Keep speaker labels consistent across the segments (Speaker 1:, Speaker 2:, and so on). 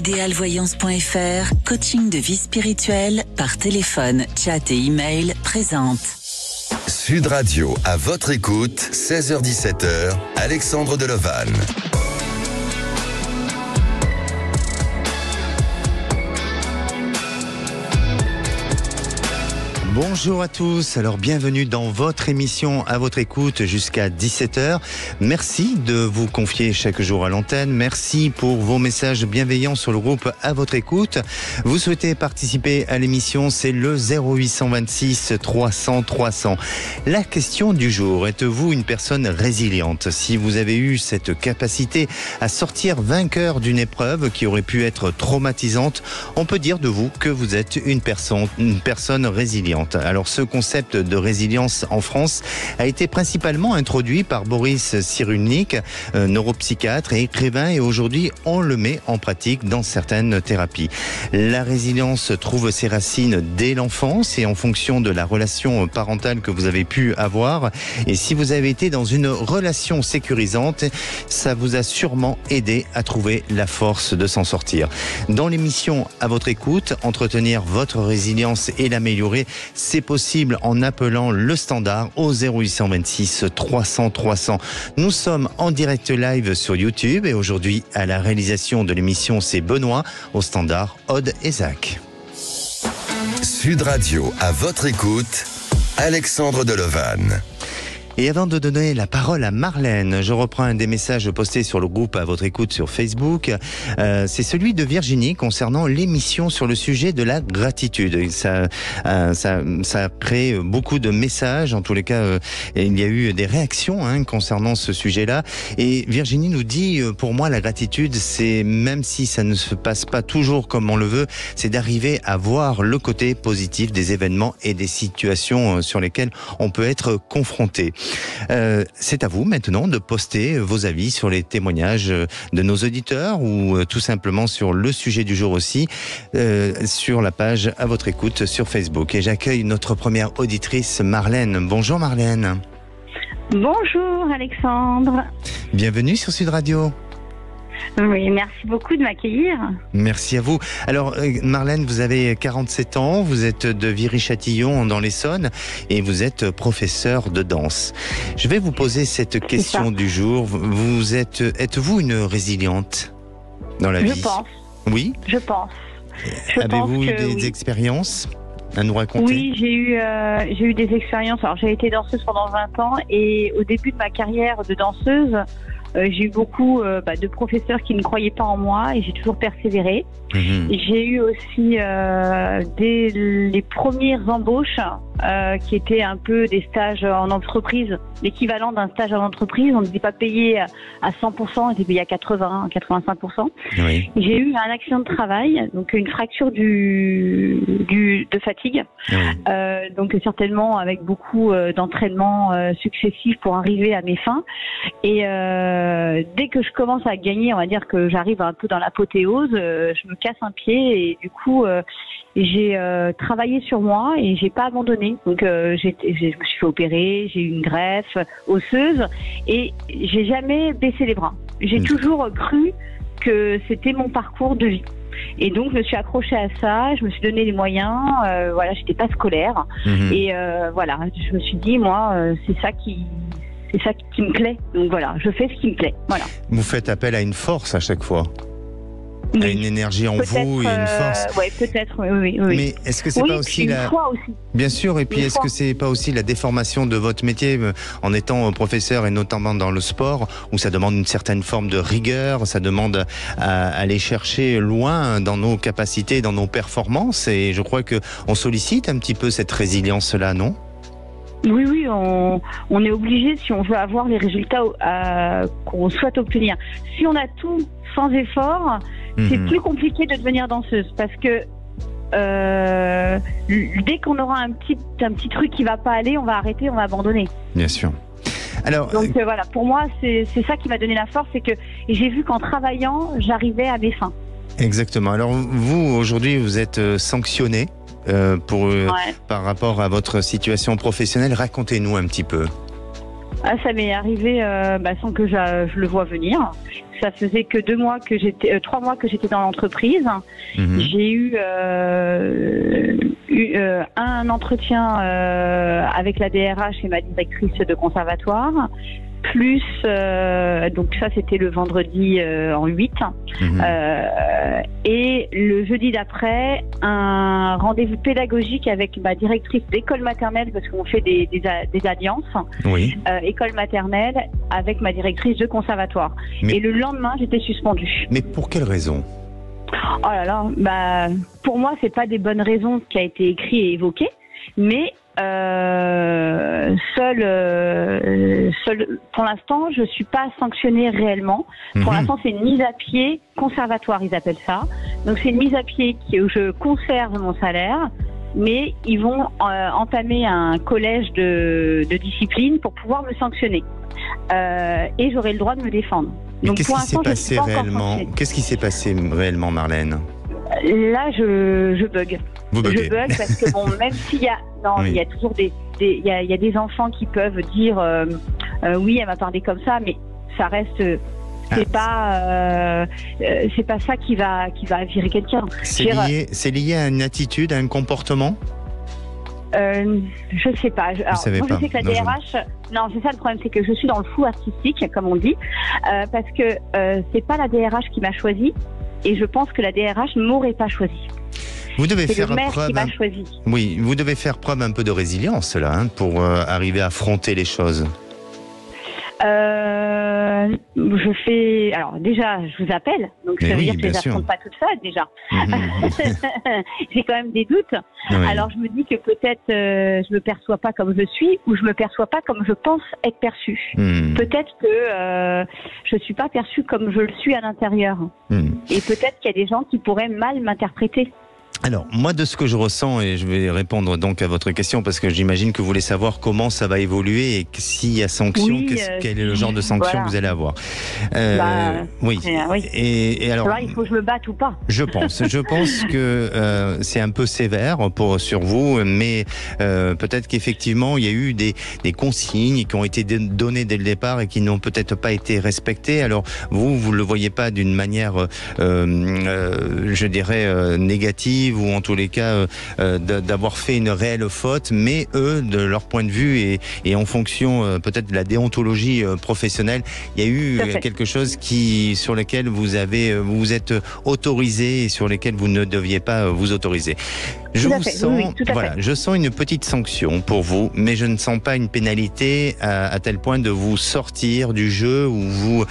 Speaker 1: Idealvoyance.fr, coaching de vie spirituelle par téléphone, chat et email présente.
Speaker 2: Sud Radio, à votre écoute, 16h-17h, Alexandre Delovanne.
Speaker 3: Bonjour à tous, alors bienvenue dans votre émission à votre écoute jusqu'à 17h. Merci de vous confier chaque jour à l'antenne, merci pour vos messages bienveillants sur le groupe à votre écoute. Vous souhaitez participer à l'émission, c'est le 0826 300 300. La question du jour, êtes-vous une personne résiliente? Si vous avez eu cette capacité à sortir vainqueur d'une épreuve qui aurait pu être traumatisante, on peut dire de vous que vous êtes une personne résiliente. Alors ce concept de résilience en France a été principalement introduit par Boris Cyrulnik, neuropsychiatre et écrivain, et aujourd'hui on le met en pratique dans certaines thérapies. La résilience trouve ses racines dès l'enfance et en fonction de la relation parentale que vous avez pu avoir. Et si vous avez été dans une relation sécurisante, ça vous a sûrement aidé à trouver la force de s'en sortir. Dans l'émission à votre écoute, entretenir votre résilience et l'améliorer, c'est possible en appelant le standard au 0826 300 300. Nous sommes en direct live sur YouTube et aujourd'hui à la réalisation de l'émission c'est Benoît, au standard Aude et Zach.
Speaker 2: Sud Radio, à votre écoute, Alexandre Delovanne.
Speaker 3: Et avant de donner la parole à Marlène, je reprends un des messages postés sur le groupe à votre écoute sur Facebook. C'est celui de Virginie concernant l'émission sur le sujet de la gratitude. Et ça crée beaucoup de messages. En tous les cas, il y a eu des réactions concernant ce sujet-là. Et Virginie nous dit, pour moi, la gratitude, c'est, même si ça ne se passe pas toujours comme on le veut, c'est d'arriver à voir le côté positif des événements et des situations sur lesquelles on peut être confronté. C'est à vous maintenant de poster vos avis sur les témoignages de nos auditeurs ou tout simplement sur le sujet du jour aussi, sur la page à votre écoute sur Facebook. Et j'accueille notre première auditrice, Marlène. Bonjour Marlène.
Speaker 4: Bonjour Alexandre.
Speaker 3: Bienvenue sur Sud Radio.
Speaker 4: Oui, merci beaucoup de m'accueillir.
Speaker 3: Merci à vous. Alors Marlène, vous avez 47 ans, vous êtes de Viry-Châtillon dans l'Essonne et vous êtes professeure de danse. Je vais vous poser cette question du jour. Êtes-vous une résiliente dans la vie?
Speaker 4: Je pense.
Speaker 3: Oui?
Speaker 4: Je pense.
Speaker 3: Avez-vous eu des expériences à nous raconter?
Speaker 4: Oui, j'ai eu des expériences. Alors j'ai été danseuse pendant 20 ans et au début de ma carrière de danseuse, j'ai eu beaucoup de professeurs qui ne croyaient pas en moi et j'ai toujours persévéré. J'ai eu aussi dès les premières embauches qui étaient un peu des stages en entreprise, l'équivalent d'un stage en entreprise. On n'était pas payé à 100%, on était payé à 85%.
Speaker 3: Oui.
Speaker 4: J'ai eu un accident de travail, donc une fracture de fatigue.
Speaker 3: Oui.
Speaker 4: Donc certainement avec beaucoup d'entraînement successifs pour arriver à mes fins. Et dès que je commence à gagner, on va dire que j'arrive un peu dans l'apothéose, je me casse un pied et du coup j'ai travaillé sur moi et j'ai pas abandonné. Donc je me suis fait opérer, j'ai eu une greffe osseuse et j'ai jamais baissé les bras. J'ai toujours cru que c'était mon parcours de vie. Et donc je me suis accrochée à ça, je me suis donné les moyens, voilà, j'étais pas scolaire et voilà, je me suis dit moi c'est ça qui me plaît. Donc voilà, je fais ce qui me plaît. Voilà.
Speaker 3: Vous faites appel à une force à chaque fois.
Speaker 4: Oui.
Speaker 3: À une énergie en vous et une force.
Speaker 4: Oui, peut-être, oui.
Speaker 3: Mais est-ce que c'est pas aussi
Speaker 4: la foi aussi.
Speaker 3: Bien sûr, et puis
Speaker 4: Une
Speaker 3: est-ce
Speaker 4: foi.
Speaker 3: que c'est pas aussi la déformation de votre métier en étant professeur et notamment dans le sport où ça demande une certaine forme de rigueur, ça demande à aller chercher loin dans nos capacités, dans nos performances, et je crois que on sollicite un petit peu cette résilience-là, non ?
Speaker 4: Oui, on est obligé si on veut avoir les résultats qu'on souhaite obtenir. Si on a tout sans effort, c'est plus compliqué de devenir danseuse parce que dès qu'on aura un petit truc qui va pas aller, on va arrêter, on va abandonner.
Speaker 3: Bien sûr. Alors,
Speaker 4: donc voilà, pour moi, c'est ça qui m'a donné la force, c'est que j'ai vu qu'en travaillant, j'arrivais à mes fins.
Speaker 3: Exactement. Alors vous, aujourd'hui, vous êtes sanctionné par rapport à votre situation professionnelle. Racontez-nous un petit peu.
Speaker 4: Ah, ça m'est arrivé sans que je le vois venir. Ça faisait que 3 mois que j'étais dans l'entreprise. J'ai eu un entretien avec la DRH et ma directrice de conservatoire. Plus, donc ça c'était le vendredi en 8. Et le jeudi d'après, un rendez-vous pédagogique avec ma directrice d'école maternelle, parce qu'on fait des alliances.
Speaker 3: Oui.
Speaker 4: École maternelle avec ma directrice de conservatoire. Et le lendemain, j'étais suspendue.
Speaker 3: Mais pour quelle raison ?
Speaker 4: Oh là là, pour moi, c'est pas des bonnes raisons qui a été écrit et évoqué, mais pour l'instant, je suis pas sanctionnée réellement. Pour l'instant, c'est une mise à pied conservatoire, ils appellent ça. Donc, c'est une mise à pied où je conserve mon salaire, mais ils vont entamer un collège de discipline pour pouvoir me sanctionner. Et j'aurai le droit de me défendre. Donc,
Speaker 3: qu'est-ce qui s'est passé réellement ? Qu'est-ce qui s'est passé réellement, Marlène ?
Speaker 4: Là, je bug.
Speaker 3: Vous buguez.
Speaker 4: Je bug parce que bon, même s'il y a, il y a toujours il y a des enfants qui peuvent dire oui, elle m'a parlé comme ça, mais ça reste. C'est pas ça qui va virer quelqu'un.
Speaker 3: C'est lié à une attitude, à un comportement ?
Speaker 4: Je sais pas. Alors,
Speaker 3: je
Speaker 4: sais que la DRH. Non, c'est ça le problème, c'est que je suis dans le flou artistique, comme on dit, parce que c'est pas la DRH qui m'a choisi, et je pense que la DRH m'aurait pas choisi.
Speaker 3: Vous devez
Speaker 4: c'est
Speaker 3: faire
Speaker 4: le maire
Speaker 3: preuve.
Speaker 4: Qui m'a choisi.
Speaker 3: Oui, vous devez faire preuve un peu de résilience là, pour arriver à affronter les choses.
Speaker 4: Je fais. Alors déjà, je vous appelle, donc ça veut dire que je les affronte pas toute seule déjà. J'ai quand même des doutes. Oui. Alors je me dis que peut-être je me perçois pas comme je suis, ou je me perçois pas comme je pense être perçue. Peut-être que je suis pas perçue comme je le suis à l'intérieur. Et peut-être qu'il y a des gens qui pourraient mal m'interpréter.
Speaker 3: Alors, moi, de ce que je ressens, et je vais répondre donc à votre question, parce que j'imagine que vous voulez savoir comment ça va évoluer et s'il y a sanction, quel est le genre de sanction que vous allez avoir. Oui. Et alors,
Speaker 4: il faut que je me batte ou pas.
Speaker 3: Je pense que c'est un peu sévère sur vous, mais peut-être qu'effectivement, il y a eu des consignes qui ont été données dès le départ et qui n'ont peut-être pas été respectées. Alors, vous le voyez pas d'une manière, je dirais, négative, ou en tous les cas d'avoir fait une réelle faute, mais eux, de leur point de vue et en fonction peut-être de la déontologie professionnelle, il y a eu quelque chose sur lequel vous vous êtes autorisé et sur lesquels vous ne deviez pas vous autoriser. Je sens une petite sanction pour vous, mais je ne sens pas une pénalité à tel point de vous sortir du jeu ou vous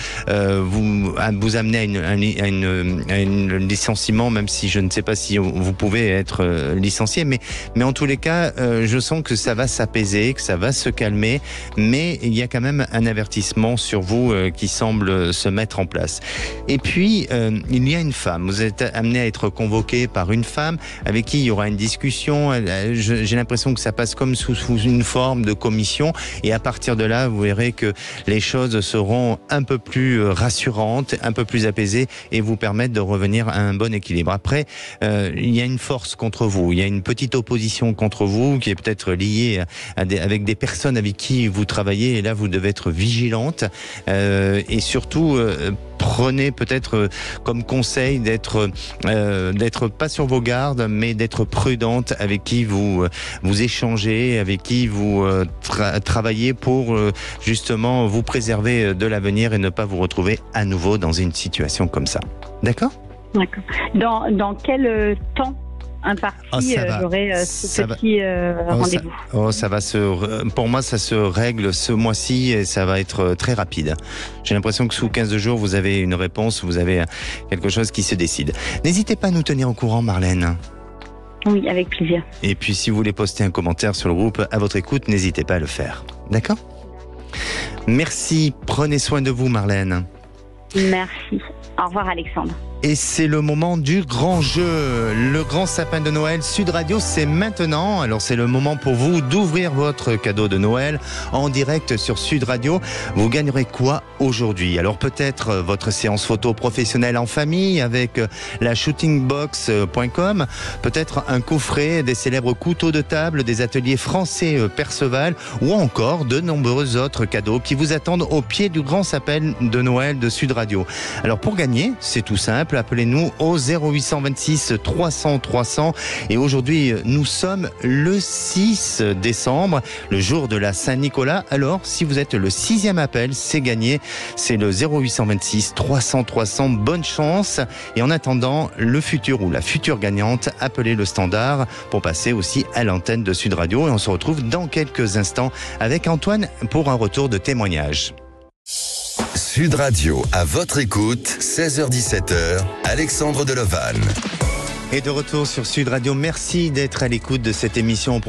Speaker 3: amener à un licenciement, même si je ne sais pas si vous pouvez être licencié, mais en tous les cas, je sens que ça va s'apaiser, que ça va se calmer, mais il y a quand même un avertissement sur vous qui semble se mettre en place. Et puis, il y a une femme, vous êtes amené à être convoqué par une femme avec qui il y aura une discussion. J'ai l'impression que ça passe comme sous une forme de commission, et à partir de là, vous verrez que les choses seront un peu plus rassurantes, un peu plus apaisées, et vous permettre de revenir à un bon équilibre. Après, il y a une force contre vous, il y a une petite opposition contre vous qui est peut-être liée avec des personnes avec qui vous travaillez, et là vous devez être vigilante et surtout prenez peut-être comme conseil d'être pas sur vos gardes, mais d'être prudente avec qui vous échangez, avec qui vous travaillez pour justement vous préserver de l'avenir et ne pas vous retrouver à nouveau dans une situation comme ça. D'accord ?
Speaker 4: D'accord. Dans quel temps imparti j'aurai ce petit rendez-vous?
Speaker 3: Pour moi, ça se règle ce mois-ci et ça va être très rapide. J'ai l'impression que sous 15 jours, vous avez une réponse, vous avez quelque chose qui se décide. N'hésitez pas à nous tenir au courant, Marlène.
Speaker 4: Oui, avec plaisir.
Speaker 3: Et puis, si vous voulez poster un commentaire sur le groupe À votre écoute, n'hésitez pas à le faire. D'accord ? Merci. Prenez soin de vous, Marlène.
Speaker 4: Merci. Au revoir, Alexandre.
Speaker 3: Et c'est le moment du grand jeu. Le grand sapin de Noël Sud Radio, c'est maintenant. Alors c'est le moment pour vous d'ouvrir votre cadeau de Noël en direct sur Sud Radio. Vous gagnerez quoi aujourd'hui? Alors peut-être votre séance photo professionnelle en famille avec la shootingbox.com, peut-être un coffret des célèbres couteaux de table des ateliers français Perceval, ou encore de nombreux autres cadeaux qui vous attendent au pied du grand sapin de Noël de Sud Radio. Alors pour gagner, c'est tout simple. Appelez-nous au 0826 300 300. Et aujourd'hui, nous sommes le 6 décembre, le jour de la Saint-Nicolas. Alors, si vous êtes le 6e appel, c'est gagné. C'est le 0826 300 300. Bonne chance. Et en attendant, le futur ou la future gagnante, appelez le standard pour passer aussi à l'antenne de Sud Radio. Et on se retrouve dans quelques instants avec Antoine pour un retour de témoignage.
Speaker 2: Sud Radio, à votre écoute, 16h-17h, Alexandre Delevanne.
Speaker 3: Et de retour sur Sud Radio, merci d'être à l'écoute de cette émission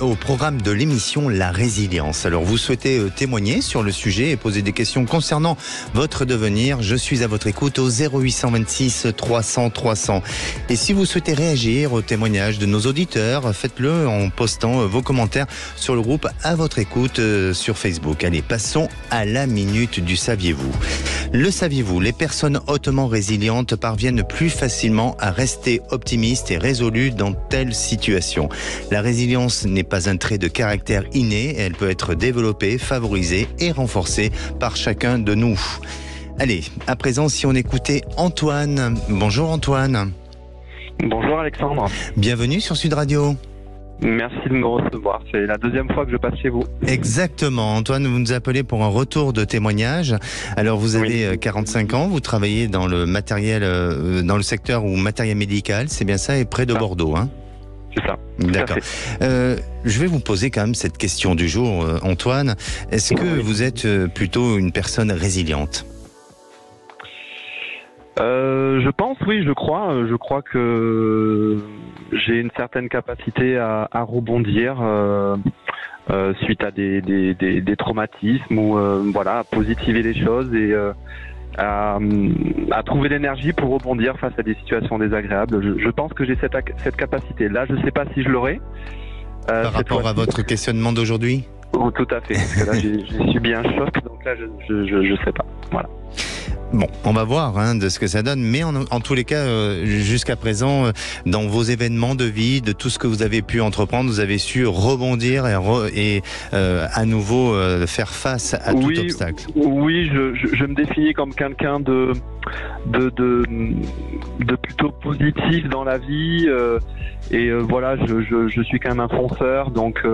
Speaker 3: au programme de l'émission La Résilience. Alors vous souhaitez témoigner sur le sujet et poser des questions concernant votre devenir, je suis à votre écoute au 0826 300 300. Et si vous souhaitez réagir au témoignage de nos auditeurs, faites-le en postant vos commentaires sur le groupe À votre écoute sur Facebook. Allez, passons à la minute du saviez-vous. Le saviez-vous, les personnes hautement résilientes parviennent plus facilement à rester optimistes et résolue dans telle situation. La résilience n'est pas un trait de caractère inné, elle peut être développée, favorisée et renforcée par chacun de nous. Allez, à présent, si on écoutait Antoine. Bonjour Antoine.
Speaker 5: Bonjour Alexandre.
Speaker 3: Bienvenue sur Sud Radio.
Speaker 5: Merci de me recevoir. C'est la deuxième fois que je passe chez vous.
Speaker 3: Exactement. Antoine, vous nous appelez pour un retour de témoignage. Alors, vous avez 45 ans, vous travaillez dans le matériel, dans le secteur ou matériel médical, c'est bien ça, et près de Bordeaux, hein?
Speaker 5: C'est ça.
Speaker 3: D'accord. Je vais vous poser quand même cette question du jour, Antoine. Est-ce que vous êtes plutôt une personne résiliente?
Speaker 5: Je pense, oui, je crois. Je crois que j'ai une certaine capacité à rebondir suite à des traumatismes ou voilà, à positiver les choses et à trouver l'énergie pour rebondir face à des situations désagréables. Je pense que j'ai cette capacité. Là, je ne sais pas si je l'aurai.
Speaker 3: Par rapport à votre questionnement d'aujourd'hui?
Speaker 5: Oh, tout à fait. Parce que là, j'ai subi un choc, donc là, je sais pas. Voilà.
Speaker 3: Bon, on va voir de ce que ça donne, mais en tous les cas, jusqu'à présent, dans vos événements de vie, de tout ce que vous avez pu entreprendre, vous avez su rebondir et à nouveau faire face à tout obstacle. Oui,
Speaker 5: je me définis comme quelqu'un de plutôt positif dans la vie et voilà, je suis quand même un fonceur, donc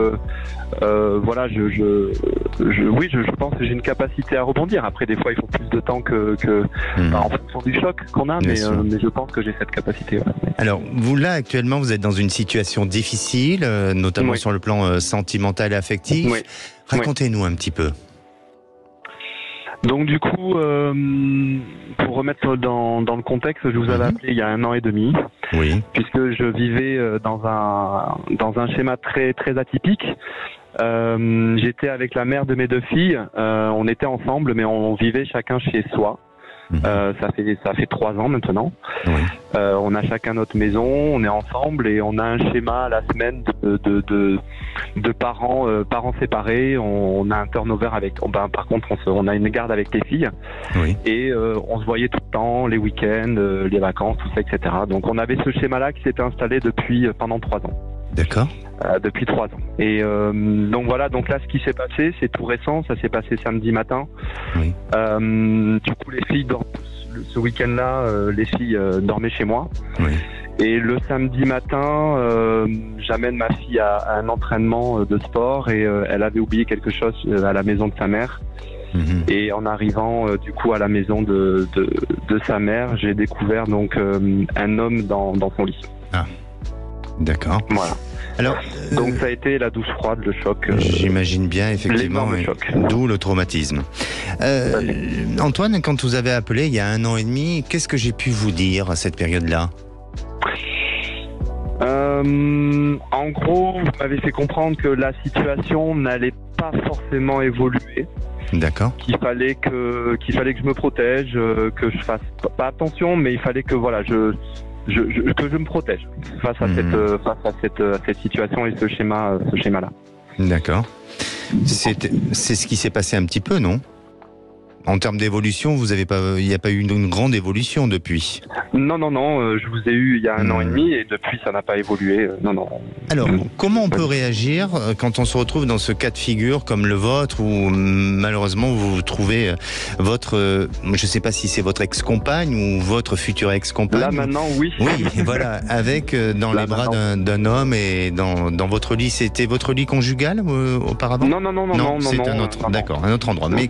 Speaker 5: voilà, je pense que j'ai une capacité à rebondir. Après, des fois, il faut plus de temps en fonction du choc qu'on a, mais je pense que j'ai cette capacité. Voilà.
Speaker 3: Alors, vous là, actuellement, vous êtes dans une situation difficile, notamment sur le plan sentimental et affectif. Oui. Racontez-nous un petit peu. Donc
Speaker 5: du coup, pour remettre dans le contexte, je vous avais appelé il y a 1 an et demi, puisque je vivais dans un schéma très très atypique. J'étais avec la mère de mes 2 filles, on était ensemble, mais on vivait chacun chez soi. Ça fait 3 ans maintenant. On a chacun notre maison, on est ensemble et on a un schéma à la semaine de parents séparés. On a un turnover avec. Par contre, on a une garde avec les filles et on se voyait tout le temps, les week-ends, les vacances, tout ça, etc. Donc on avait ce schéma-là qui s'était installé pendant 3 ans.
Speaker 3: D'accord.
Speaker 5: Depuis 3 ans. Et donc voilà, donc là ce qui s'est passé, c'est tout récent, ça s'est passé samedi matin. Du coup les filles dorment, ce week-end-là, les filles dormaient chez moi. Et le samedi matin, j'amène ma fille à un entraînement de sport et elle avait oublié quelque chose à la maison de sa mère. Et en arrivant du coup à la maison de sa mère, j'ai découvert donc un homme dans son lit.
Speaker 3: Ah. D'accord.
Speaker 5: Voilà.
Speaker 3: Alors,
Speaker 5: donc ça a été la douche froide, le choc.
Speaker 3: J'imagine bien, effectivement, d'où le traumatisme. Antoine, quand vous avez appelé il y a 1 an et demi, qu'est-ce que j'ai pu vous dire à cette période-là?
Speaker 5: En gros, vous m'avez fait comprendre que la situation n'allait pas forcément évoluer.
Speaker 3: D'accord.
Speaker 5: Qu'il fallait que je me protège, que je fasse pas attention, mais il fallait que voilà, que je me protège face à cette situation et ce schéma-là.
Speaker 3: D'accord. C'est ce qui s'est passé un petit peu, non ? En termes d'évolution, il n'y a pas eu une grande évolution depuis.
Speaker 5: Non, je vous ai eu il y a 1 an et demi et depuis ça n'a pas évolué. Non.
Speaker 3: Alors, comment on peut réagir quand on se retrouve dans ce cas de figure comme le vôtre où malheureusement vous trouvez votre, je ne sais pas si c'est votre ex-compagne ou votre future ex-compagne.
Speaker 5: Là maintenant, oui.
Speaker 3: Oui, voilà, avec dans les bras d'un homme et dans votre lit. C'était votre lit conjugal auparavant ?
Speaker 5: Non,
Speaker 3: c'est un autre. D'accord, un autre endroit. Mais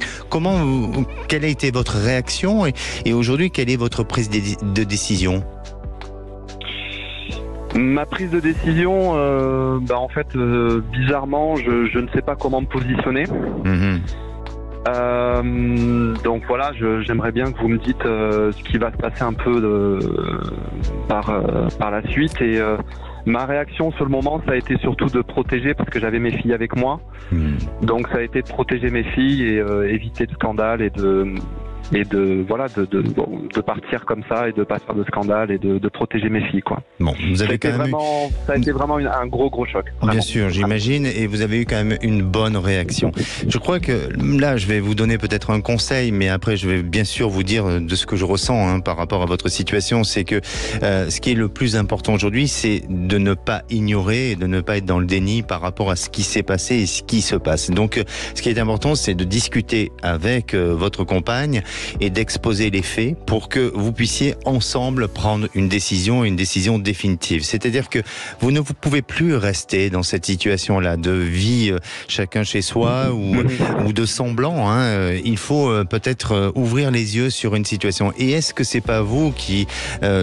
Speaker 3: quelle a été votre réaction et aujourd'hui, quelle est votre prise de décision ?
Speaker 5: Ma prise de décision, en fait, bizarrement, je ne sais pas comment me positionner. Donc voilà, j'aimerais bien que vous me dites ce qui va se passer un peu par la suite. Et ma réaction sur le moment, ça a été surtout de protéger parce que j'avais mes filles avec moi. Donc ça a été de protéger mes filles et éviter de scandale et de partir comme ça et de pas faire de scandale et de protéger mes filles, quoi.
Speaker 3: Bon, vous avez
Speaker 5: ça a été vraiment un gros choc. Vraiment.
Speaker 3: Bien sûr, j'imagine, et vous avez eu quand même une bonne réaction. Je crois que là, je vais vous donner peut-être un conseil, mais après, je vais bien sûr vous dire de ce que je ressens par rapport à votre situation. C'est que ce qui est le plus important aujourd'hui, c'est de ne pas ignorer et de ne pas être dans le déni par rapport à ce qui s'est passé et ce qui se passe. Donc, ce qui est important, c'est de discuter avec votre compagne et d'exposer les faits pour que vous puissiez ensemble prendre une décision définitive. C'est-à-dire que vous ne pouvez plus rester dans cette situation-là de vie chacun chez soi ou de semblant. Il faut peut-être ouvrir les yeux sur une situation. Et est-ce que c'est pas vous qui,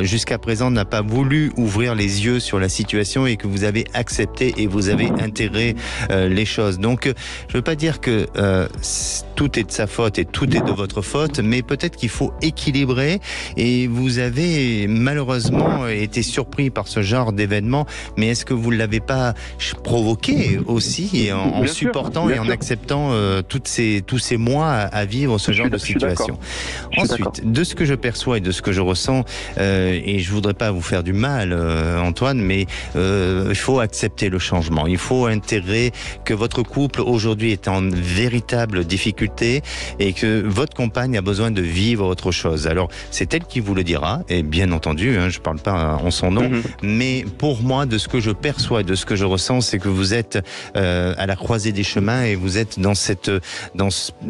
Speaker 3: jusqu'à présent, n'a pas voulu ouvrir les yeux sur la situation et que vous avez accepté et vous avez intégré les choses? Donc, je veux pas dire que tout est de sa faute et tout est de votre faute, mais peut-être qu'il faut équilibrer et vous avez malheureusement été surpris par ce genre d'événement, mais est-ce que vous ne l'avez pas provoqué aussi en supportant et en acceptant tous ces mois à vivre ce genre de situation? Ensuite, de ce que je perçois et de ce que je ressens, et je voudrais pas vous faire du mal, Antoine, mais il faut accepter le changement. Il faut intégrer que votre couple aujourd'hui est en véritable difficulté et que votre compagne a besoin de vivre autre chose. Alors, c'est elle qui vous le dira, et bien entendu, je parle pas en son nom, mais pour moi, de ce que je perçois et de ce que je ressens, c'est que vous êtes à la croisée des chemins et vous êtes dans ce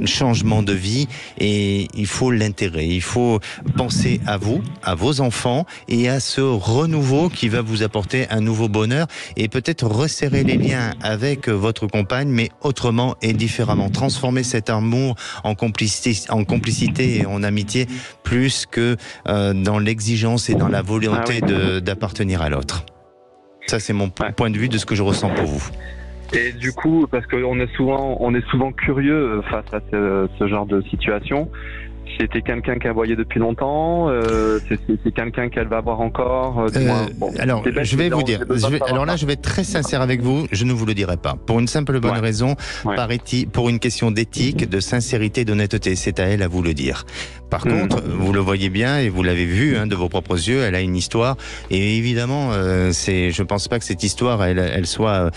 Speaker 3: changement de vie et il faut l'intégrer. Il faut penser à vous, à vos enfants et à ce renouveau qui va vous apporter un nouveau bonheur et peut-être resserrer les liens avec votre compagne, mais autrement et différemment. Transformer cet amour en complicité et en amitié plus que dans l'exigence et dans la volonté d'appartenir à l'autre. Ça, c'est mon point de vue de ce que je ressens pour vous.
Speaker 5: Et du coup, parce qu'on est souvent curieux face à ce genre de situation. C'était quelqu'un qu'elle voyait depuis longtemps. C'est quelqu'un qu'elle va voir encore.
Speaker 3: Alors, je vais vous dire. Alors là, je vais être très sincère avec vous. Je ne vous le dirai pas. Pour une simple bonne raison, pour une question d'éthique, de sincérité, d'honnêteté. C'est à elle à vous le dire. Par contre, vous le voyez bien et vous l'avez vu de vos propres yeux. Elle a une histoire et évidemment, je pense pas que cette histoire, elle soit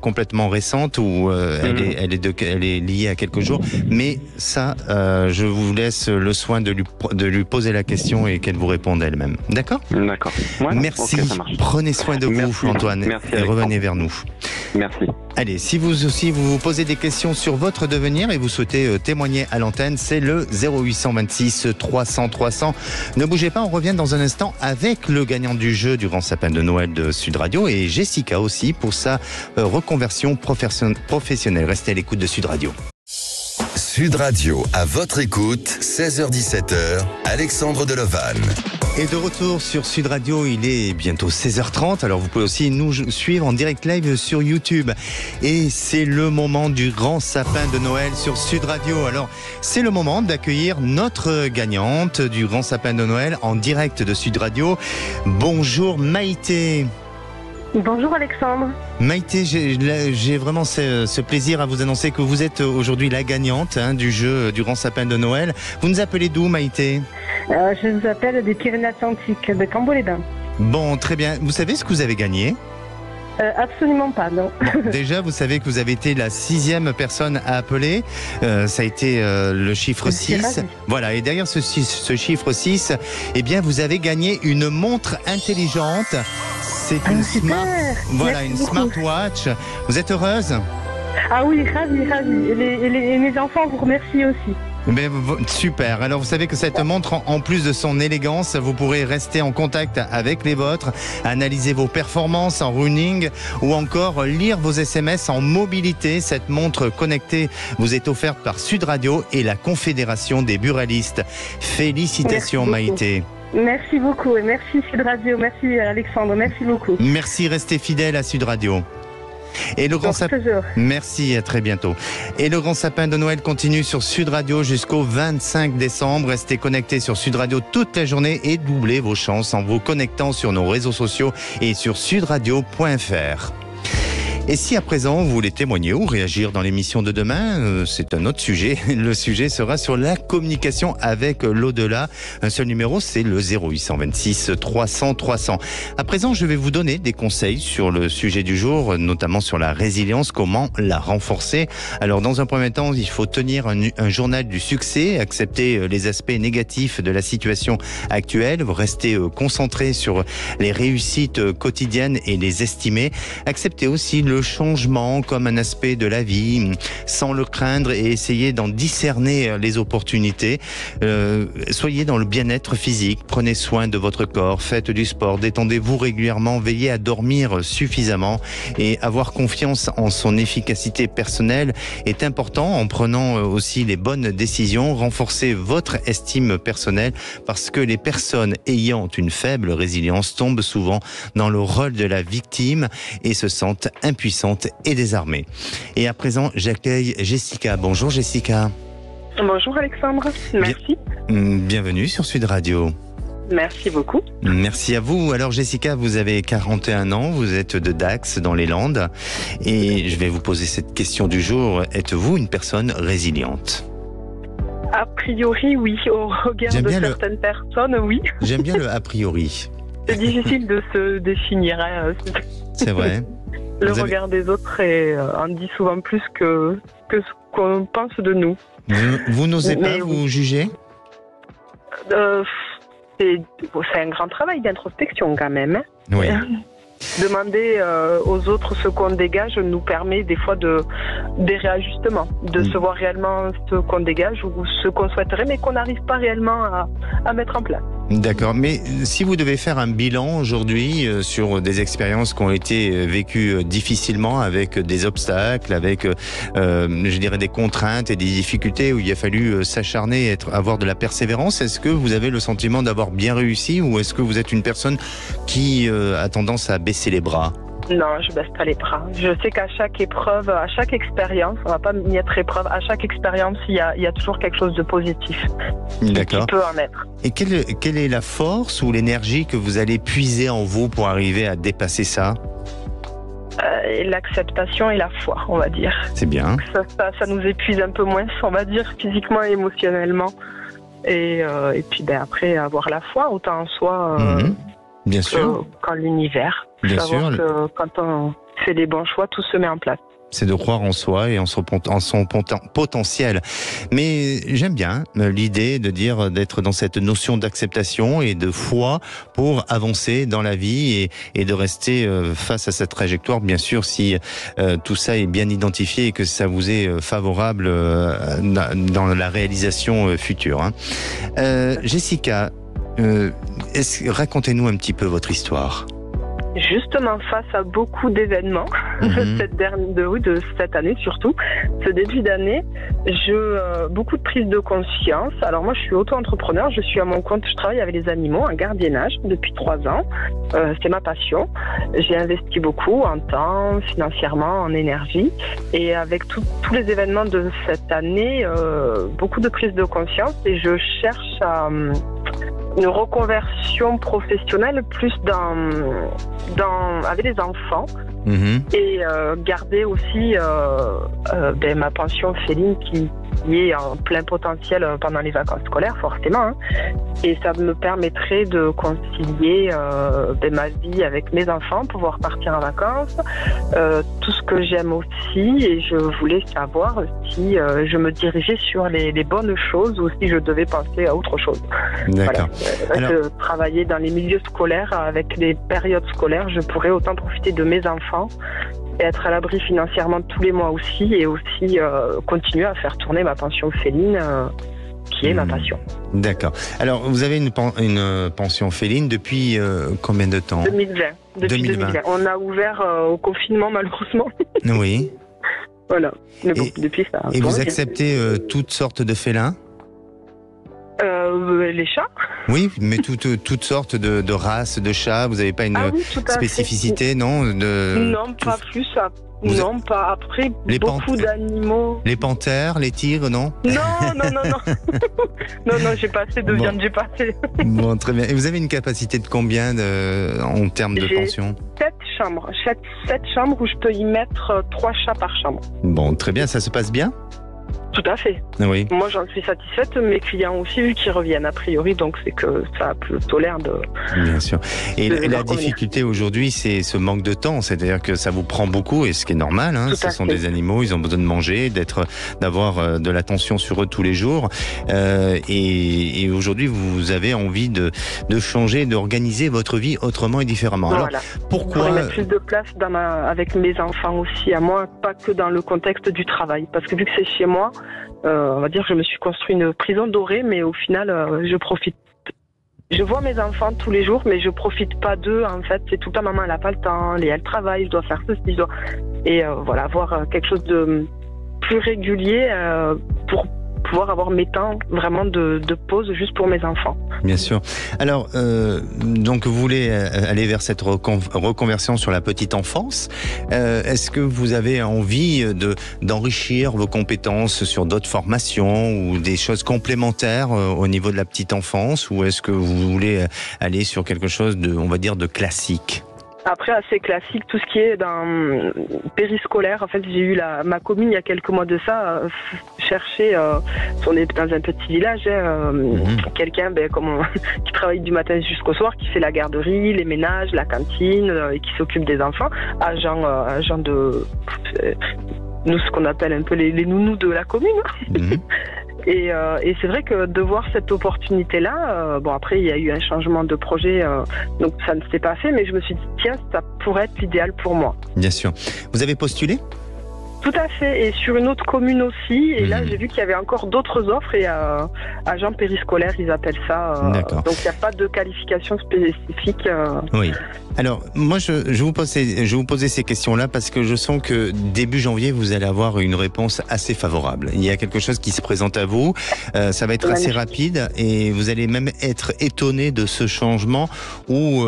Speaker 3: complètement récente ou elle est liée à quelques jours. Mais ça, je vous laisse le soin de lui poser la question et qu'elle vous réponde elle-même. D'accord ?
Speaker 5: D'accord. Ouais,
Speaker 3: merci. Okay, prenez soin de vous, Antoine, et revenez vers nous.
Speaker 5: Merci.
Speaker 3: Allez, si vous aussi vous posez des questions sur votre devenir et vous souhaitez témoigner à l'antenne, c'est le 0826 300 300. Ne bougez pas, on revient dans un instant avec le gagnant du jeu du Grand Sapin de Noël de Sud Radio et Jessica aussi pour sa reconversion professionnelle. Restez à l'écoute de Sud Radio.
Speaker 2: Sud Radio, à votre écoute, 16h-17h, Alexandre Delevanne.
Speaker 3: Et de retour sur Sud Radio, il est bientôt 16h30, alors vous pouvez aussi nous suivre en direct live sur YouTube. Et c'est le moment du Grand Sapin de Noël sur Sud Radio. Alors, c'est le moment d'accueillir notre gagnante du Grand Sapin de Noël en direct de Sud Radio. Bonjour Maïté.
Speaker 6: Bonjour Alexandre.
Speaker 3: Maïté, j'ai vraiment ce plaisir à vous annoncer que vous êtes aujourd'hui la gagnante du jeu du Grand Sapin de Noël. Vous nous appelez d'où, Maïté ?
Speaker 6: Je vous appelle des Pyrénées-Atlantiques, de Cambo-les-Bains.
Speaker 3: Bon, très bien. Vous savez ce que vous avez gagné ?
Speaker 6: Absolument pas, non.
Speaker 3: Bon, déjà, vous savez que vous avez été la 6e personne à appeler. Ça a été le chiffre 6. Voilà, et derrière ce chiffre 6, eh bien, vous avez gagné une montre intelligente. C'est une smartwatch. Vous êtes heureuse ?
Speaker 6: Ah oui, ravie. Et mes enfants vous remercient aussi.
Speaker 3: Mais, super. Alors vous savez que cette montre, en plus de son élégance, vous pourrez rester en contact avec les vôtres, analyser vos performances en running ou encore lire vos SMS en mobilité. Cette montre connectée vous est offerte par Sud Radio et la Confédération des buralistes. Félicitations Maïté.
Speaker 6: Merci beaucoup et merci Sud Radio, merci Alexandre, merci beaucoup.
Speaker 3: Merci, restez fidèles à Sud Radio. Et le grand sapin. Merci, à très bientôt. Et le Grand Sapin de Noël continue sur Sud Radio jusqu'au 25 décembre. Restez connectés sur Sud Radio toute la journée et doublez vos chances en vous connectant sur nos réseaux sociaux et sur sudradio.fr. Et si à présent vous voulez témoigner ou réagir dans l'émission de demain, c'est un autre sujet. Le sujet sera sur la communication avec l'au-delà. Un seul numéro, c'est le 0826 300 300. À présent, je vais vous donner des conseils sur le sujet du jour, notamment sur la résilience, comment la renforcer. Alors, dans un premier temps, il faut tenir un journal du succès, accepter les aspects négatifs de la situation actuelle, rester concentré sur les réussites quotidiennes et les estimer. Accepter aussi le changement comme un aspect de la vie, sans le craindre et essayer d'en discerner les opportunités. Soyez dans le bien-être physique, prenez soin de votre corps, faites du sport, détendez-vous régulièrement, veillez à dormir suffisamment et avoir confiance en son efficacité personnelle est important en prenant aussi les bonnes décisions. Renforcez votre estime personnelle parce que les personnes ayant une faible résilience tombent souvent dans le rôle de la victime et se sentent impuissantes et désarmées. Et à présent, j'accueille Jessica. Bonjour Jessica.
Speaker 6: Bonjour Alexandre, merci.
Speaker 3: Bienvenue sur Sud Radio.
Speaker 6: Merci beaucoup.
Speaker 3: Merci à vous. Alors Jessica, vous avez 41 ans, vous êtes de Dax dans les Landes et je vais vous poser cette question du jour. Êtes-vous une personne résiliente ?
Speaker 6: A priori, oui. Au regard de certaines personnes, oui.
Speaker 3: J'aime bien le a priori.
Speaker 6: C'est difficile de se définir.
Speaker 3: C'est vrai.
Speaker 6: Le regard des autres en dit souvent plus que ce qu'on pense de nous.
Speaker 3: Vous n'osez pas vous juger ?
Speaker 6: C'est un grand travail d'introspection quand même.
Speaker 3: Oui.
Speaker 6: Demander aux autres ce qu'on dégage nous permet des fois des réajustements, de se voir réellement ce qu'on dégage ou ce qu'on souhaiterait mais qu'on n'arrive pas réellement à mettre en place.
Speaker 3: D'accord, mais si vous devez faire un bilan aujourd'hui sur des expériences qui ont été vécues difficilement avec des obstacles, avec je dirais des contraintes et des difficultés où il a fallu s'acharner, avoir de la persévérance, est-ce que vous avez le sentiment d'avoir bien réussi ou est-ce que vous êtes une personne qui a tendance à baisser les bras ?
Speaker 6: Non, je baisse pas les bras. Je sais qu'à chaque épreuve, à chaque expérience, on va pas y être épreuve, à chaque expérience, il y a toujours quelque chose de positif.
Speaker 3: D'accord.
Speaker 6: Qui peut en être.
Speaker 3: Et quelle est la force ou l'énergie que vous allez puiser en vous pour arriver à dépasser ça ?
Speaker 6: L'acceptation et la foi, on va dire.
Speaker 3: C'est bien.
Speaker 6: Ça nous épuise un peu moins, on va dire, physiquement et émotionnellement. Et puis après, avoir la foi, autant en soi
Speaker 3: bien sûr.
Speaker 6: qu'en l'univers.
Speaker 3: Bien
Speaker 6: savoir
Speaker 3: sûr.
Speaker 6: que quand on fait les bons choix, tout se met en place.
Speaker 3: C'est de croire en soi et en son potentiel. Mais j'aime bien l'idée de dire d'être dans cette notion d'acceptation et de foi pour avancer dans la vie et de rester face à cette trajectoire, bien sûr, si tout ça est bien identifié et que ça vous est favorable dans la réalisation future. Jessica, racontez-nous un petit peu votre histoire.
Speaker 6: Justement, face à beaucoup d'événements de cette année surtout, ce début d'année, beaucoup de prise de conscience. Alors moi, je suis auto-entrepreneur, je suis à mon compte, je travaille avec les animaux en gardiennage depuis 3 ans. C'est ma passion. J'ai investi beaucoup en temps, financièrement, en énergie. Et avec tous les événements de cette année, beaucoup de prise de conscience et je cherche une reconversion professionnelle plus avec les enfants. Et garder aussi ma pension féline qui est en plein potentiel pendant les vacances scolaires, forcément. Hein. Et ça me permettrait de concilier ma vie avec mes enfants, pouvoir partir en vacances, tout ce que j'aime aussi. Et je voulais savoir si je me dirigeais sur les bonnes choses ou si je devais penser à autre chose.
Speaker 3: D'accord.
Speaker 6: Voilà. Alors... travailler dans les milieux scolaires, avec les périodes scolaires, je pourrais autant profiter de mes enfants et être à l'abri financièrement tous les mois aussi, et aussi continuer à faire tourner ma pension féline qui est ma passion.
Speaker 3: D'accord. Alors vous avez une pension féline depuis combien de temps?
Speaker 6: 2020. Depuis 2020. On a ouvert au confinement malheureusement.
Speaker 3: Oui.
Speaker 6: Voilà. Mais bon, depuis ça.
Speaker 3: Et vous acceptez toutes sortes de félins?
Speaker 6: Les chats.
Speaker 3: Oui, mais toutes sortes de races de chats. Vous n'avez pas une spécificité, non?
Speaker 6: Non, pas plus. Non, pas après. Beaucoup d'animaux.
Speaker 3: Les panthères, les tigres, non?
Speaker 6: Non. non, j'ai pas assez de viande, j'ai pas assez.
Speaker 3: Bon, très bien. Et vous avez une capacité de combien en termes de pension?
Speaker 6: 7 chambres. 7 chambres où je peux y mettre 3 chats par chambre.
Speaker 3: Bon, très bien. Ça se passe bien?
Speaker 6: Tout à fait.
Speaker 3: Oui.
Speaker 6: Moi, j'en suis satisfaite. Mes clients aussi, vu qu'ils reviennent a priori, donc c'est que ça a plutôt l'air de...
Speaker 3: Bien sûr. Et la difficulté aujourd'hui, c'est ce manque de temps. C'est-à-dire que ça vous prend beaucoup, et ce qui est normal. Hein, ce sont des animaux, ils ont besoin de manger, d'avoir de l'attention sur eux tous les jours. Et aujourd'hui, vous avez envie de changer, d'organiser votre vie autrement et différemment.
Speaker 6: Voilà.
Speaker 3: Alors, pourquoi...
Speaker 6: Il y a plus de place avec mes enfants aussi, à moi, pas que dans le contexte du travail. Parce que vu que c'est chez moi, on va dire que je me suis construit une prison dorée, mais au final, je profite. Je vois mes enfants tous les jours, mais je profite pas d'eux. En fait, c'est tout le temps, maman, elle a pas le temps, elle travaille, je dois faire ceci, Et voilà, avoir quelque chose de plus régulier pour pouvoir avoir mes temps vraiment de pause juste pour mes enfants.
Speaker 3: Bien sûr. Alors, donc vous voulez aller vers cette reconversion sur la petite enfance. Est-ce que vous avez envie d'enrichir vos compétences sur d'autres formations ou des choses complémentaires au niveau de la petite enfance, ou est-ce que vous voulez aller sur quelque chose on va dire, de classique?
Speaker 6: Après, assez classique, tout ce qui est dans périscolaire. En fait, j'ai eu ma commune il y a quelques mois de ça chercher, on est dans un petit village, quelqu'un qui travaille du matin jusqu'au soir, qui fait la garderie, les ménages, la cantine, et qui s'occupe des enfants, agent de nous, ce qu'on appelle un peu les nounous de la commune. Et c'est vrai que de voir cette opportunité-là, après il y a eu un changement de projet, donc ça ne s'est pas fait, mais je me suis dit, tiens, ça pourrait être l'idéal pour moi.
Speaker 3: Bien sûr. Vous avez postulé ?
Speaker 6: Tout à fait, et sur une autre commune aussi, et là j'ai vu qu'il y avait encore d'autres offres, et agents périscolaires ils appellent ça, donc il n'y a pas de qualification spécifique.
Speaker 3: Oui. Alors, moi, je vous posais ces questions-là parce que je sens que début janvier, vous allez avoir une réponse assez favorable. Il y a quelque chose qui se présente à vous, ça va être assez rapide, et vous allez même être étonné de ce changement où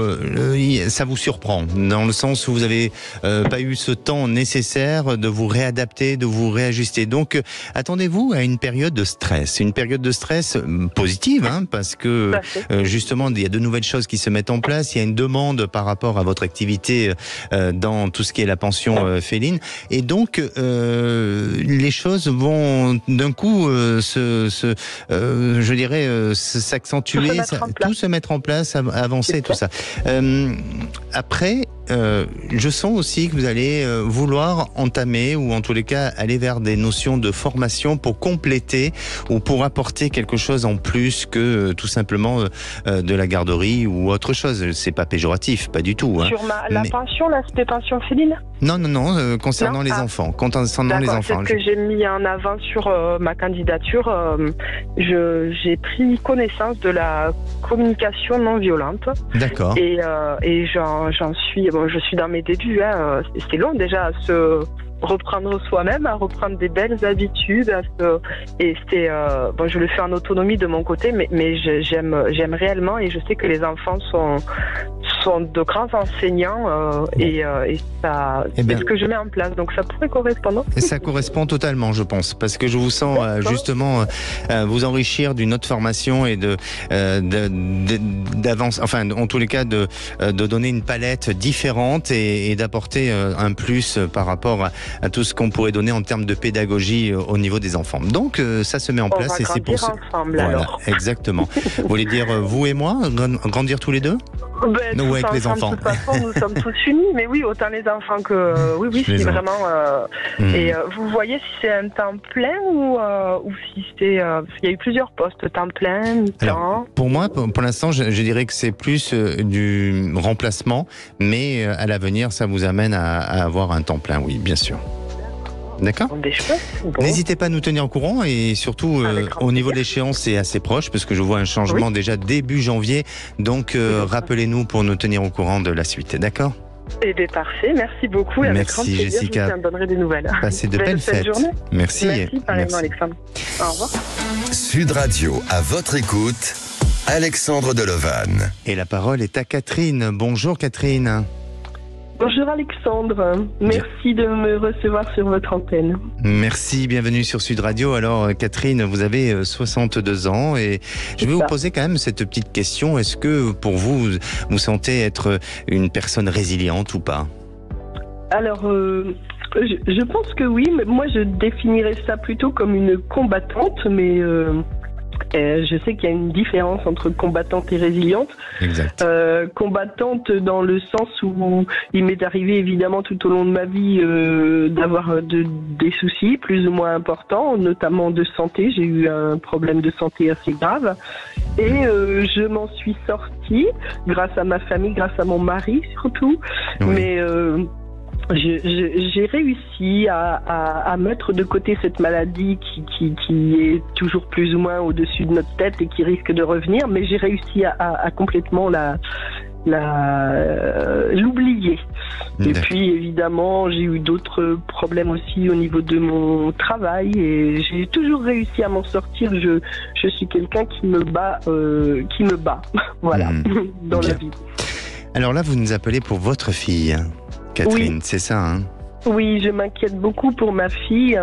Speaker 3: ça vous surprend, dans le sens où vous n'avez pas eu ce temps nécessaire de vous réadapter, de vous réajuster. Donc, attendez-vous à une période de stress positive, hein, parce que justement, il y a de nouvelles choses qui se mettent en place, il y a une demande par rapport à votre activité dans tout ce qui est la pension féline, et donc les choses vont d'un coup s'accentuer, tout se mettre en place, avancer, tout ça. Après, je sens aussi que vous allez vouloir entamer, ou en tous les cas aller vers des notions de formation pour compléter ou pour apporter quelque chose en plus que tout simplement de la garderie ou autre chose. C'est pas péjoratif, pas du tout. Hein.
Speaker 6: Sur la pension, l'aspect pension féline ?
Speaker 3: Non, concernant les enfants. Concernant les enfants.
Speaker 6: C'est ce que j'ai mis en avant sur ma candidature. J'ai pris connaissance de la communication non violente.
Speaker 3: D'accord.
Speaker 6: Et j'en suis... je suis dans mes débuts. C'est long déjà reprendre soi-même, à reprendre des belles habitudes. Et c'est, bon, je le fais en autonomie de mon côté, mais j'aime réellement, et je sais que les enfants sont de grands enseignants et ça, c'est ce que je mets en place. Donc ça pourrait correspondre.
Speaker 3: Et ça correspond totalement, je pense, parce que je vous sens justement vous enrichir d'une autre formation et d'avance, enfin en tous les cas de donner une palette différente et d'apporter un plus par rapport à tout ce qu'on pourrait donner en termes de pédagogie au niveau des enfants. Donc ça se met en place et c'est pour ça.
Speaker 6: Ensemble,
Speaker 3: voilà,
Speaker 6: alors.
Speaker 3: Exactement. Vous voulez dire vous et moi, grandir tous les deux?
Speaker 6: Nous,
Speaker 3: avec les enfants.
Speaker 6: De toute façon, nous sommes tous unis, mais oui, autant les enfants que... Oui, c'est vraiment... Et vous voyez si c'est un temps plein ou si c'est... il y a eu plusieurs postes, temps plein, mi-temps.
Speaker 3: Alors, pour moi, pour l'instant, je dirais que c'est plus du remplacement, mais à l'avenir, ça vous amène à avoir un temps plein, oui, bien sûr. D'accord.
Speaker 6: Bon.
Speaker 3: N'hésitez pas à nous tenir au courant et surtout au niveau de l'échéance, c'est assez proche parce que je vois un changement déjà début janvier. Donc rappelez-nous pour nous tenir au courant de la suite. D'accord.
Speaker 6: Eh bien, parfait. Merci beaucoup. Et
Speaker 3: merci
Speaker 6: avec
Speaker 3: Jessica.
Speaker 6: Je vous donnerai des nouvelles.
Speaker 3: Passez de belles fêtes.
Speaker 6: Journée.
Speaker 3: Merci.
Speaker 6: Pareillement, Alexandre. Au revoir.
Speaker 2: Sud Radio, à votre écoute, Alexandre Delovan.
Speaker 3: Et la parole est à Catherine. Bonjour Catherine.
Speaker 7: Bonjour Alexandre, merci de me recevoir sur votre antenne.
Speaker 3: Merci, bienvenue sur Sud Radio. Alors Catherine, vous avez 62 ans et je vais vous poser quand même cette petite question. Est-ce que pour vous, vous sentez être une personne résiliente ou pas?
Speaker 7: Alors, je pense que oui, mais moi je définirais ça plutôt comme une combattante, mais... je sais qu'il y a une différence entre combattante et résiliente.
Speaker 3: Exact.
Speaker 7: Combattante dans le sens où il m'est arrivé évidemment tout au long de ma vie d'avoir des soucis plus ou moins importants, notamment de santé. J'ai eu un problème de santé assez grave et je m'en suis sortie grâce à ma famille, grâce à mon mari surtout. Oui. Mais j'ai réussi à mettre de côté cette maladie qui est toujours plus ou moins au-dessus de notre tête et qui risque de revenir, mais j'ai réussi à complètement l'oublier. Et puis évidemment j'ai eu d'autres problèmes aussi au niveau de mon travail et j'ai toujours réussi à m'en sortir. Je suis quelqu'un qui me bat voilà, dans la vie.
Speaker 3: Alors là vous nous appelez pour votre fille Catherine, c'est ça, hein?
Speaker 7: Oui, je m'inquiète beaucoup pour ma fille.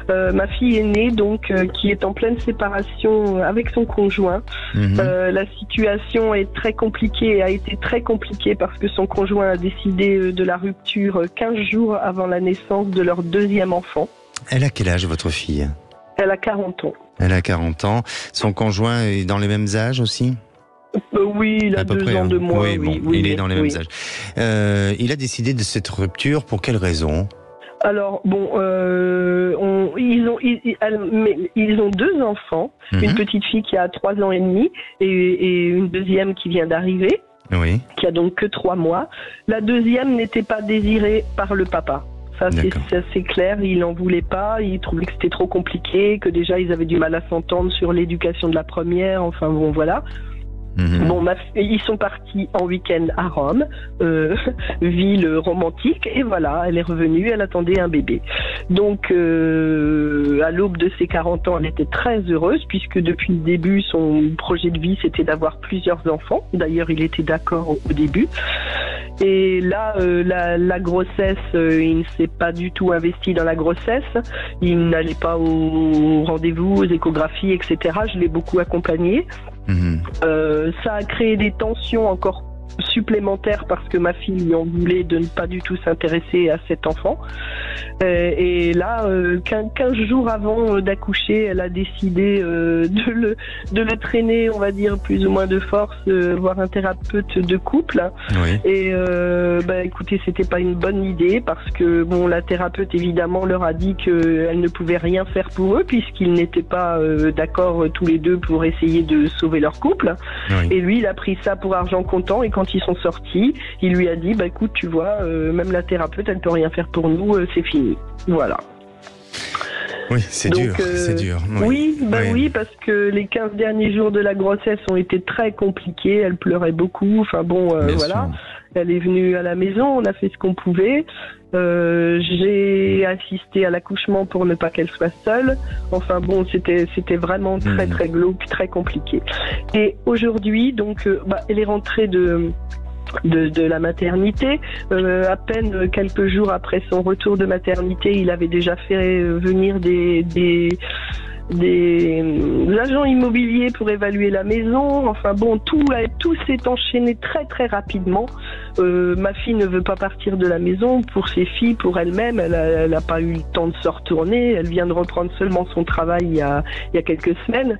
Speaker 7: Ma fille aînée, donc, qui est en pleine séparation avec son conjoint. La situation est très compliquée, a été très compliquée parce que son conjoint a décidé de la rupture 15 jours avant la naissance de leur deuxième enfant.
Speaker 3: Elle a quel âge, votre fille?
Speaker 7: Elle a 40 ans.
Speaker 3: Elle a 40 ans. Son conjoint est dans les mêmes âges aussi?
Speaker 7: Oui, il a 2 ans de moins.
Speaker 3: Oui, bon, il est dans les mêmes âges. Il a décidé de cette rupture pour quelle raison?
Speaker 7: Alors, bon, ils ont 2 enfants, une petite fille qui a 3 ans et demi et une deuxième qui vient d'arriver, qui a donc que 3 mois. La deuxième n'était pas désirée par le papa. Ça, c'est clair, il n'en voulait pas, il trouvait que c'était trop compliqué, que déjà ils avaient du mal à s'entendre sur l'éducation de la première, enfin bon, voilà. Bon, ils sont partis en week-end à Rome, ville romantique, et voilà, elle est revenue, elle attendait un bébé. Donc, à l'aube de ses 40 ans, elle était très heureuse, puisque depuis le début, son projet de vie, c'était d'avoir plusieurs enfants. D'ailleurs, il était d'accord au début. Et là, la grossesse, il ne s'est pas du tout investi dans la grossesse. Il n'allait pas au rendez-vous, aux échographies, etc. Je l'ai beaucoup accompagné. Ça a créé des tensions encore supplémentaires parce que ma fille lui en voulait de ne pas du tout s'intéresser à cet enfant. Et là, 15 jours avant d'accoucher, elle a décidé de le traîner, on va dire, plus ou moins de force, voir un thérapeute de couple. Et écoutez, c'était pas une bonne idée parce que bon, la thérapeute évidemment leur a dit qu'elle ne pouvait rien faire pour eux puisqu'ils n'étaient pas d'accord tous les deux pour essayer de sauver leur couple. Et lui, il a pris ça pour argent comptant et quand ils sont sortis, il lui a dit écoute, tu vois, même la thérapeute, elle peut rien faire pour nous, c'est fini. Voilà.
Speaker 3: Oui, c'est dur, c'est dur.
Speaker 7: Oui, parce que les 15 derniers jours de la grossesse ont été très compliqués, elle pleurait beaucoup, enfin bon, voilà. Elle est venue à la maison, on a fait ce qu'on pouvait. J'ai assisté à l'accouchement pour ne pas qu'elle soit seule. Enfin bon, c'était vraiment très très glauque, très compliqué. Et aujourd'hui, donc, elle est rentrée de la maternité. À peine quelques jours après son retour de maternité, il avait déjà fait venir des agents immobiliers pour évaluer la maison. Enfin bon, tout s'est enchaîné très très rapidement. Ma fille ne veut pas partir de la maison pour ses filles, pour elle-même. Elle n'a pas eu le temps de se retourner. Elle vient de reprendre seulement son travail il y a quelques semaines.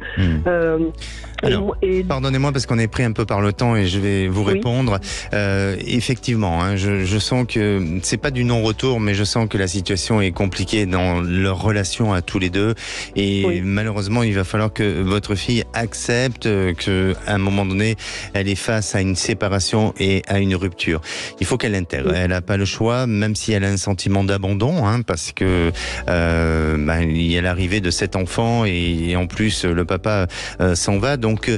Speaker 3: Alors, pardonnez-moi parce qu'on est pris un peu par le temps et je vais vous répondre. Effectivement, hein, je sens que c'est pas du non-retour, mais je sens que la situation est compliquée dans leur relation à tous les deux. Et malheureusement, il va falloir que votre fille accepte qu'à un moment donné, elle est face à une séparation et à une rupture. Il faut qu'elle l'intègre. Elle n'a pas le choix, même si elle a un sentiment d'abandon, hein, parce que il y a l'arrivée de cet enfant et en plus le papa s'en va. Donc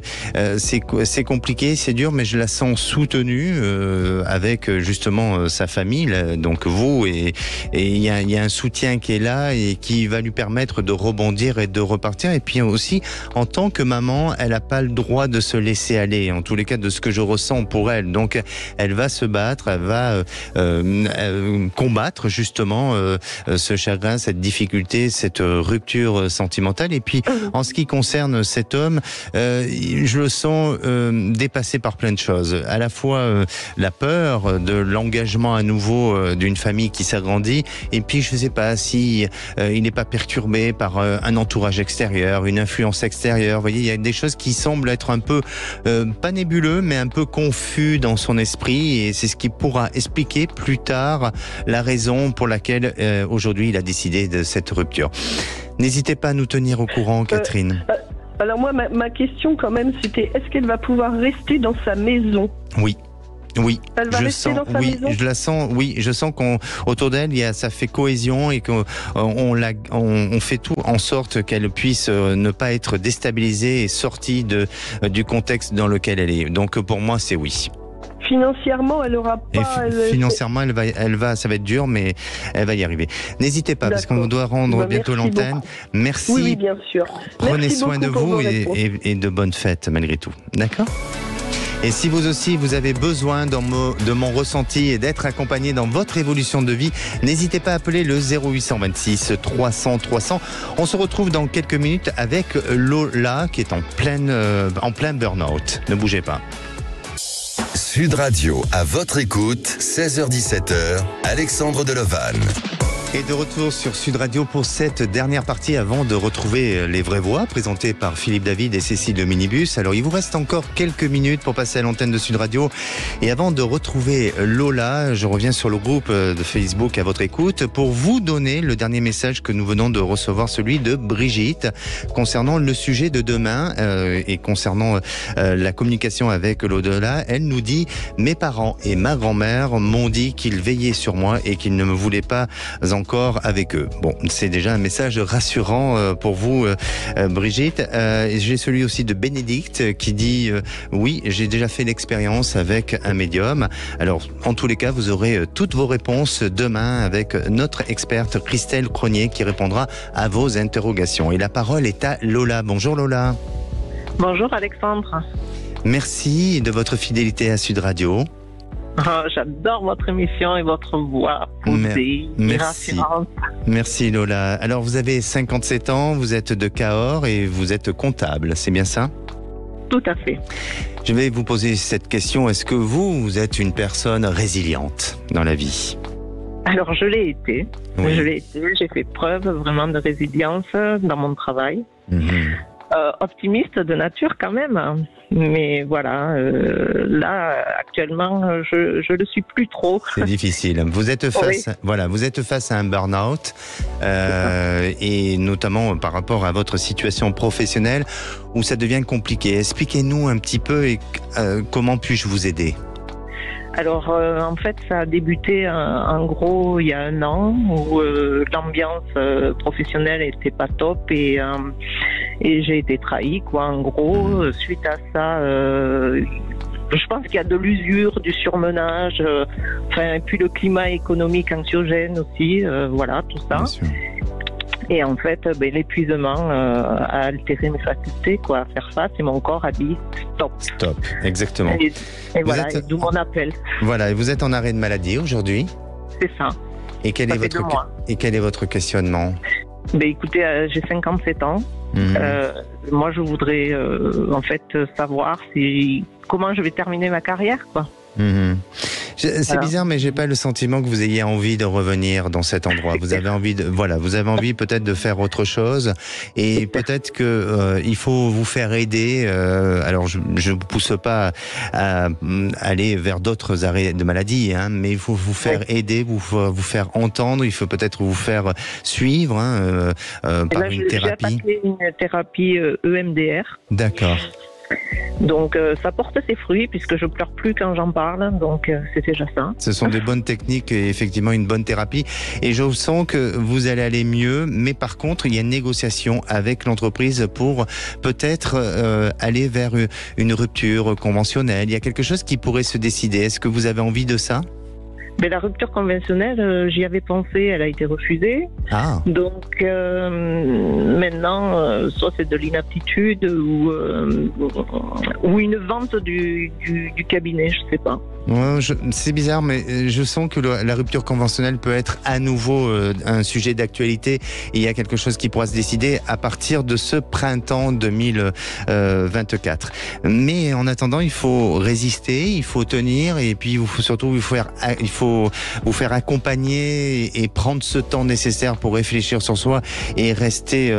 Speaker 3: c'est compliqué, c'est dur, mais je la sens soutenue avec justement sa famille, donc vous, et il y a un soutien qui est là et qui va lui permettre de rebondir et de repartir. Et puis aussi, en tant que maman, elle n'a pas le droit de se laisser aller, en tous les cas de ce que je ressens pour elle. Donc elle va se battre, elle va combattre justement ce chagrin, cette difficulté, cette rupture sentimentale. Et puis en ce qui concerne cet homme, je le sens dépassé par plein de choses. À la fois la peur de l'engagement à nouveau d'une famille qui s'agrandit, et puis je ne sais pas si il n'est pas perturbé par un entourage extérieur, une influence extérieure. Vous voyez, il y a des choses qui semblent être un peu pas nébuleux, mais un peu confus dans son esprit, et c'est ce qui pourra expliquer plus tard la raison pour laquelle aujourd'hui il a décidé de cette rupture. N'hésitez pas à nous tenir au courant, Catherine.
Speaker 7: Alors moi, ma question quand même, c'était est-ce qu'elle va pouvoir rester dans sa maison ?
Speaker 3: Oui. Oui,
Speaker 7: elle va rester dans sa maison ?
Speaker 3: Je la sens. Oui, je sens qu'autour d'elle, ça fait cohésion et qu'on fait tout en sorte qu'elle puisse ne pas être déstabilisée et sortie du contexte dans lequel elle est. Donc pour moi, c'est oui.
Speaker 7: Financièrement, elle aura pas.
Speaker 3: Financièrement, ça va être dur, mais elle va y arriver. N'hésitez pas, parce qu'on doit rendre bientôt l'antenne. Merci.
Speaker 7: Oui, bien sûr.
Speaker 3: Prenez soin de vous et de bonnes fêtes malgré tout. D'accord ? Et si vous aussi, vous avez besoin de mon ressenti et d'être accompagné dans votre évolution de vie, n'hésitez pas à appeler le 0826 300 300. On se retrouve dans quelques minutes avec Lola qui est en plein burn-out. Ne bougez pas.
Speaker 2: Sud Radio, à votre écoute, 16h-17h, Alexandre Delevanne.
Speaker 3: Et de retour sur Sud Radio pour cette dernière partie avant de retrouver Les Vraies Voix présentées par Philippe David et Cécile de Minibus. Alors il vous reste encore quelques minutes pour passer à l'antenne de Sud Radio. Et avant de retrouver Lola, je reviens sur le groupe de Facebook à votre écoute pour vous donner le dernier message que nous venons de recevoir, celui de Brigitte, concernant le sujet de demain et concernant la communication avec l'au-delà. Elle nous dit « Mes parents et ma grand-mère m'ont dit qu'ils veillaient sur moi et qu'ils ne me voulaient pas encore avec eux. » Bon, c'est déjà un message rassurant pour vous, Brigitte. J'ai celui aussi de Bénédicte qui dit oui, j'ai déjà fait l'expérience avec un médium. Alors, en tous les cas, vous aurez toutes vos réponses demain avec notre experte Christelle Cronier qui répondra à vos interrogations. Et la parole est à Lola. Bonjour Lola.
Speaker 8: Bonjour Alexandre.
Speaker 3: Merci de votre fidélité à Sud Radio.
Speaker 8: Oh, j'adore votre émission et votre voix posée, rassurante.
Speaker 3: Merci Lola. Alors vous avez 57 ans, vous êtes de Cahors et vous êtes comptable, c'est bien ça ?
Speaker 8: Tout à fait.
Speaker 3: Je vais vous poser cette question. Est-ce que vous êtes une personne résiliente dans la vie ?
Speaker 8: Alors je l'ai été. Oui. J'ai fait preuve vraiment de résilience dans mon travail. Optimiste de nature quand même. Mais voilà, là actuellement, je le suis plus trop.
Speaker 3: C'est difficile. Vous êtes face à un burn-out, et notamment par rapport à votre situation professionnelle où ça devient compliqué. Expliquez-nous un petit peu comment puis-je vous aider ?
Speaker 8: Alors, en fait, ça a débuté en gros il y a 1 an où l'ambiance professionnelle était pas top et j'ai été trahie, quoi. En gros, suite à ça, je pense qu'il y a de l'usure, du surmenage, et puis le climat économique anxiogène aussi, voilà, tout ça.
Speaker 3: Bien sûr.
Speaker 8: Et en fait, l'épuisement a altéré mes facultés, à faire face, et mon corps a dit stop.
Speaker 3: Stop, exactement.
Speaker 8: Et voilà, et d'où mon appel.
Speaker 3: Voilà, et vous êtes en arrêt de maladie aujourd'hui?
Speaker 8: C'est ça.
Speaker 3: Et quel est votre questionnement?
Speaker 8: Écoutez, j'ai 57 ans. Moi, je voudrais en fait savoir comment je vais terminer ma carrière, quoi.
Speaker 3: C'est bizarre, mais j'ai pas le sentiment que vous ayez envie de revenir dans cet endroit. Vous avez envie peut-être de faire autre chose, et peut-être que il faut vous faire aider. Alors, je vous pousse pas à aller vers d'autres arrêts de maladie, mais il faut vous faire aider, vous faire entendre. Il faut peut-être vous faire suivre par une thérapie.
Speaker 8: J'ai passé une thérapie EMDR.
Speaker 3: D'accord.
Speaker 8: Donc ça porte ses fruits puisque je pleure plus quand j'en parle, donc c'est déjà ça.
Speaker 3: Ce sont des bonnes techniques et effectivement une bonne thérapie, et je sens que vous allez aller mieux, mais par contre il y a une négociation avec l'entreprise pour peut-être aller vers une rupture conventionnelle. Il y a quelque chose qui pourrait se décider. Est-ce que vous avez envie de ça?
Speaker 8: Mais la rupture conventionnelle, j'y avais pensé, elle a été refusée.
Speaker 3: Ah.
Speaker 8: Donc maintenant, soit c'est de l'inaptitude ou une vente du cabinet, je sais pas.
Speaker 3: Ouais, c'est bizarre, mais je sens que la rupture conventionnelle peut être à nouveau un sujet d'actualité, et il y a quelque chose qui pourra se décider à partir de ce printemps 2024. Mais en attendant, il faut résister, il faut tenir, et puis il faut vous faire accompagner et prendre ce temps nécessaire pour réfléchir sur soi et rester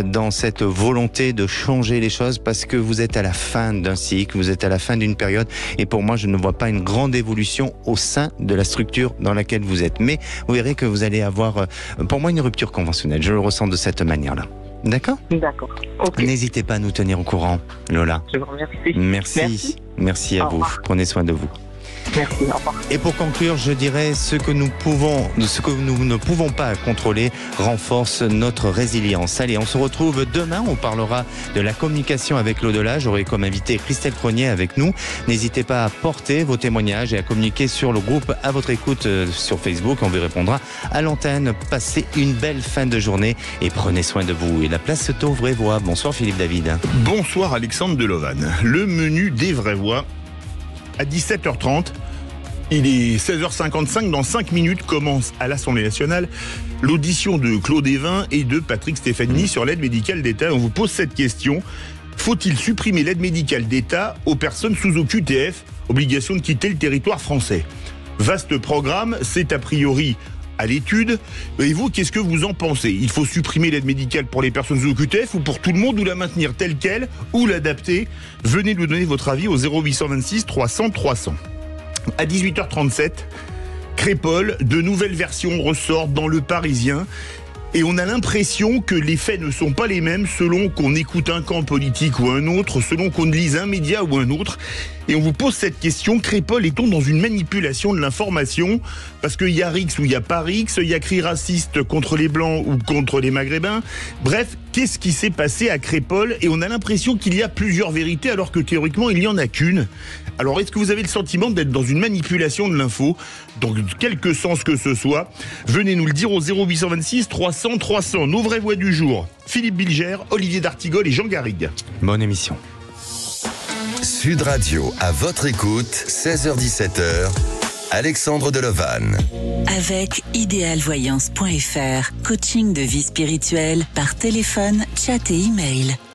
Speaker 3: dans cette volonté de changer les choses, parce que vous êtes à la fin d'un cycle, vous êtes à la fin d'une période, et pour moi, je ne vois pas une grande évolution au sein de la structure dans laquelle vous êtes. Mais vous verrez que vous allez avoir, pour moi, une rupture conventionnelle. Je le ressens de cette manière-là. D'accord ?
Speaker 8: D'accord. Okay.
Speaker 3: N'hésitez pas à nous tenir au courant, Lola.
Speaker 8: Je vous remercie.
Speaker 3: Merci à vous. Prenez soin de vous.
Speaker 8: Merci, au revoir.
Speaker 3: Et pour conclure, je dirais ce que nous ne pouvons pas contrôler renforce notre résilience. Allez, on se retrouve demain. On parlera de la communication avec l'au-delà. J'aurai comme invité Christelle Cronier avec nous. N'hésitez pas à porter vos témoignages et à communiquer sur le groupe À votre écoute sur Facebook. On vous répondra à l'antenne. Passez une belle fin de journée et prenez soin de vous. Et la place se trouve Vraie Voix. Bonsoir Philippe David.
Speaker 9: Bonsoir Alexandre Delovan. Le menu des Vraies Voix. À 17h30, il est 16h55, dans 5 minutes commence à l'Assemblée nationale l'audition de Claude Évin et de Patrick Stefanini sur l'aide médicale d'État. On vous pose cette question: faut-il supprimer l'aide médicale d'État aux personnes sous OQTF, obligation de quitter le territoire français? Vaste programme, c'est a priori à l'étude. Et vous, qu'est-ce que vous en pensez? Il faut supprimer l'aide médicale pour les personnes sous OQTF ou pour tout le monde, ou la maintenir telle qu'elle, ou l'adapter? Venez nous donner votre avis au 0826 300 300. À 18h37, Crépol, de nouvelles versions ressortent dans Le Parisien. Et on a l'impression que les faits ne sont pas les mêmes selon qu'on écoute un camp politique ou un autre, selon qu'on lise un média ou un autre. Et on vous pose cette question: Crépol, est-on dans une manipulation de l'information? Parce qu'il y a Rix ou il n'y a pas Rix, il y a cri raciste contre les Blancs ou contre les Maghrébins. Bref, qu'est-ce qui s'est passé à Crépol? Et on a l'impression qu'il y a plusieurs vérités alors que théoriquement il n'y en a qu'une. Alors est-ce que vous avez le sentiment d'être dans une manipulation de l'info, dans quelque sens que ce soit? Venez nous le dire au 0826 300 300. Nos vraies voix du jour: Philippe Bilger, Olivier D'Artigol et Jean Garrigue.
Speaker 3: Bonne émission.
Speaker 2: Sud Radio, à votre écoute, 16h-17h, Alexandre Delovan.
Speaker 1: Avec idéalvoyance.fr, coaching de vie spirituelle par téléphone, chat et email.